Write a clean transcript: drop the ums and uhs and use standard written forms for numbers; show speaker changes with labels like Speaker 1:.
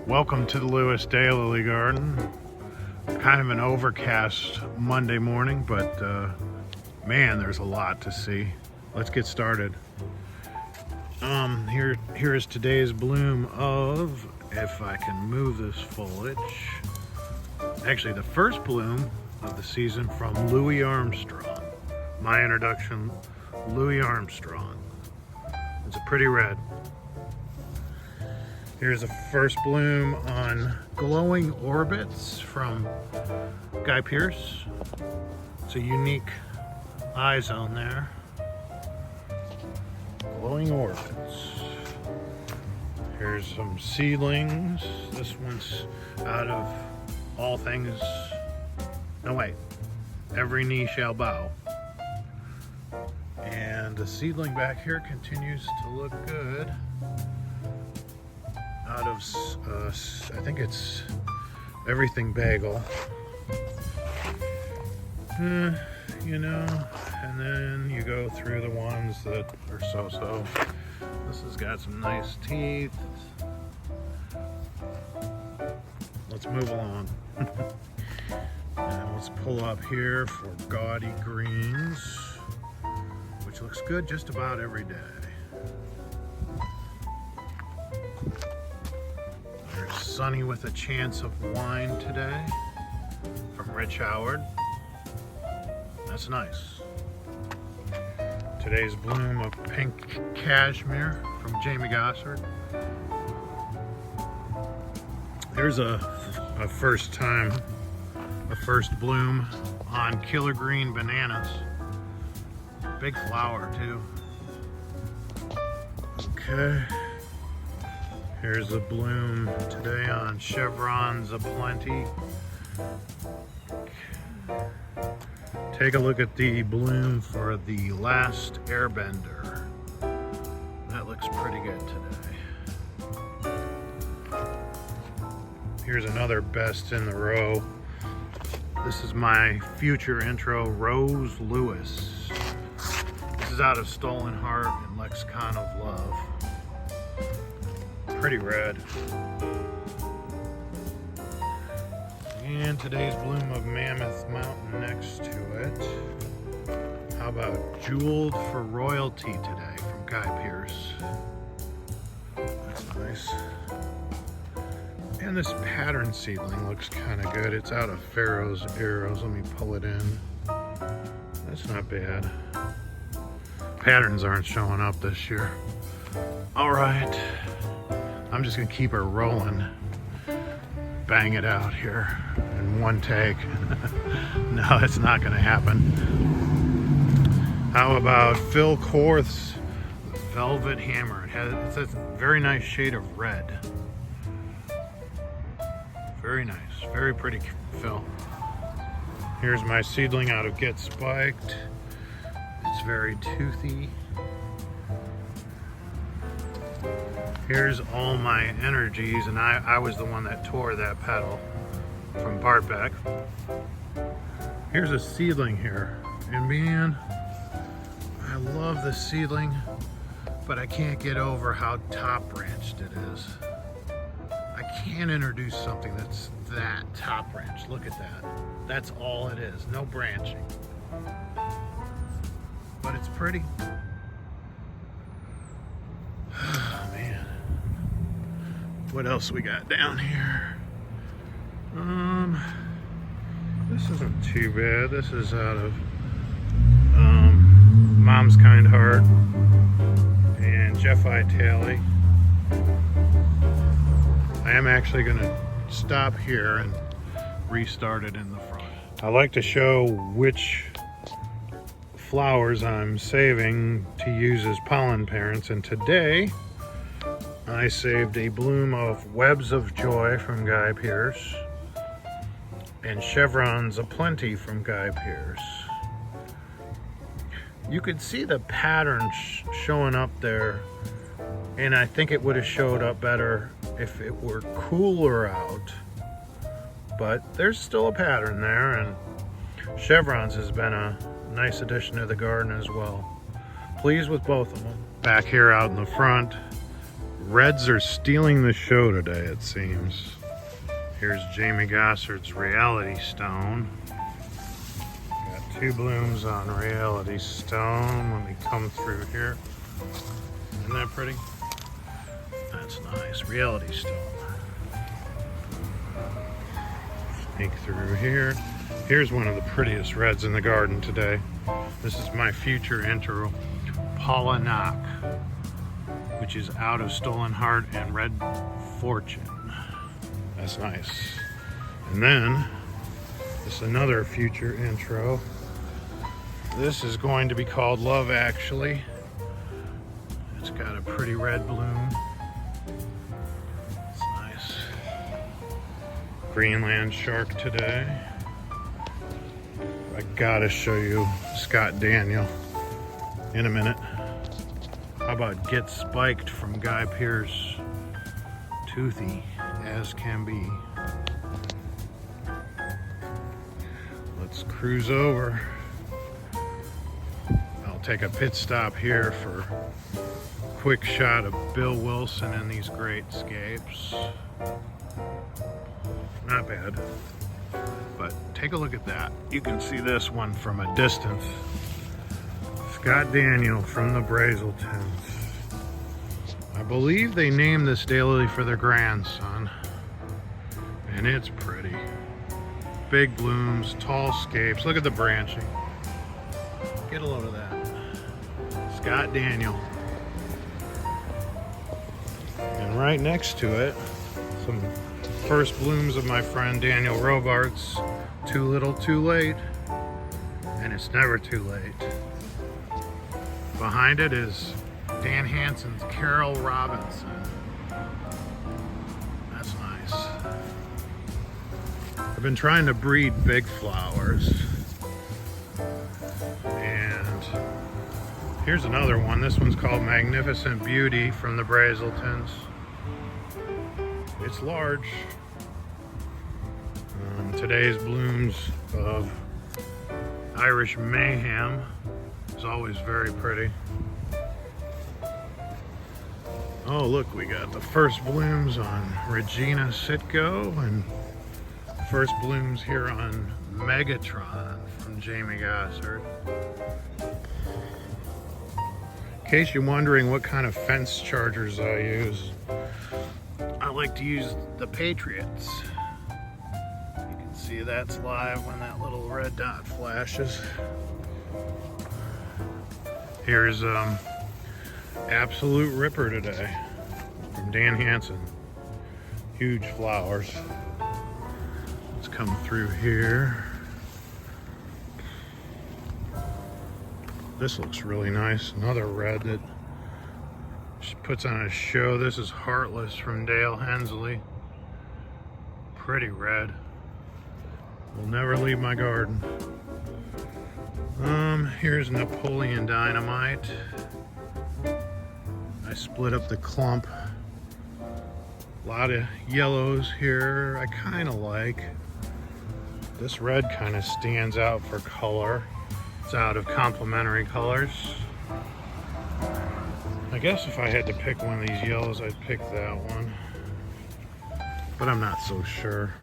Speaker 1: Welcome to the Lewis Daylily garden. Kind of an overcast Monday morning, but man, there's a lot to see. Let's get started. Here is today's bloom of, if I can move this foliage, actually the first bloom of the season from Louis Armstrong. My introduction, Louis Armstrong. It's a pretty red. Here's the first bloom on Glowing Orbits from Guy Pearce. It's a unique eye zone there. Glowing Orbits. Here's some seedlings. This one's out of all things. No, wait. Every knee shall bow. And the seedling back here continues to look good. Out of, I think it's Everything Bagel. You know, and then you go through the ones that are so-so. This has got some nice teeth. Let's move along. And let's pull up here for Gaudy Greens, which looks good just about every day. There's Sunny with a Chance of Wine today from Rich Howard. That's nice. Today's bloom of Pink Cashmere from Jamie Gossard. Here's a first bloom on Killer Green Bananas. Big flower too. Okay. Here's a bloom today on Chevrons Aplenty. Take a look at the bloom for The Last Airbender. That looks pretty good today. Here's another best in the row. This is my future intro, Rose Lewis. This is out of Stolen Heart and Lexicon of Love. Pretty red. And today's bloom of Mammoth Mountain next to it. How about Jeweled for Royalty today from Guy Pearce. That's nice. And this pattern seedling looks kind of good. It's out of Pharaoh's Arrows. Let me pull it in. That's not bad. Patterns aren't showing up this year. All right. I'm just gonna keep her rolling. Bang it out here in one take. No, it's not gonna happen. How about Phil Korth's Velvet Hammer? It's a very nice shade of red. Very nice, very pretty, Phil. Here's my seedling out of Get Spiked. It's very toothy. Here's All My Energies, and I was the one that tore that petal from Bartbeck. Here's a seedling here, and man, I love this seedling, but I can't get over how top branched it is. I can't introduce something that's that top branched. Look at that. That's all it is, no branching. But it's pretty. What else we got down here? This isn't too bad. This is out of Mom's Kind Heart and Jeff Italy. I am actually going to stop here and restart it in the front. I like to show which flowers I'm saving to use as pollen parents, and today I saved a bloom of Webs of Joy from Guy Pearce and Chevrons Aplenty from Guy Pearce. You could see the pattern showing up there, and I think it would have showed up better if it were cooler out, but there's still a pattern there, and Chevrons has been a nice addition to the garden as well. Pleased with both of them. Back here out in the front, Reds are stealing the show today, it seems. Here's Jamie Gossard's Reality Stone. Got 2 blooms on Reality Stone. Let me come through here. Isn't that pretty? That's nice. Reality Stone. Sneak through here. Here's one of the prettiest reds in the garden today. This is my future intro, Pollen, which is out of Stolen Heart and Red Fortune. That's nice. And then, this is another future intro. This is going to be called Love Actually. It's got a pretty red bloom. It's nice. Greenland shark today. I gotta show you Scott Daniel in a minute. How about Get Spiked from Guy Pearce? Toothy as can be. Let's cruise over. I'll take a pit stop here for a quick shot of Bill Wilson in these great scapes. Not bad. But take a look at that. You can see this one from a distance. Scott Daniel from the Brazeltons. I believe they named this Daylily for their grandson. And it's pretty. Big blooms, tall scapes. Look at the branching. Get a load of that. Scott Daniel. And right next to it, some first blooms of my friend Daniel Robart's Too Little Too Late. And it's never too late. Behind it is Dan Hansen's Carol Robinson. That's nice. I've been trying to breed big flowers. And here's another one. This one's called Magnificent Beauty from the Brazeltons. It's large. Today's blooms of Irish Mayhem is always very pretty. Oh, look, we got the first blooms on Regina Sitko and first blooms here on Megatron from Jamie Gossard. In case you're wondering what kind of fence chargers I use, I like to use the Patriots. You can see that's live when that little red dot flashes. Here's Absolute Ripper today from Dan Hansen. Huge flowers. Let's come through here. This looks really nice. Another red that she puts on a show. This is Heartless from Dale Hensley. Pretty red. Will never leave my garden. Here's Napoleon Dynamite. I split up the clump. A lot of yellows here I kind of like. This red kind of stands out for color. It's out of complementary colors. I guess if I had to pick one of these yellows, I'd pick that one. But I'm not so sure.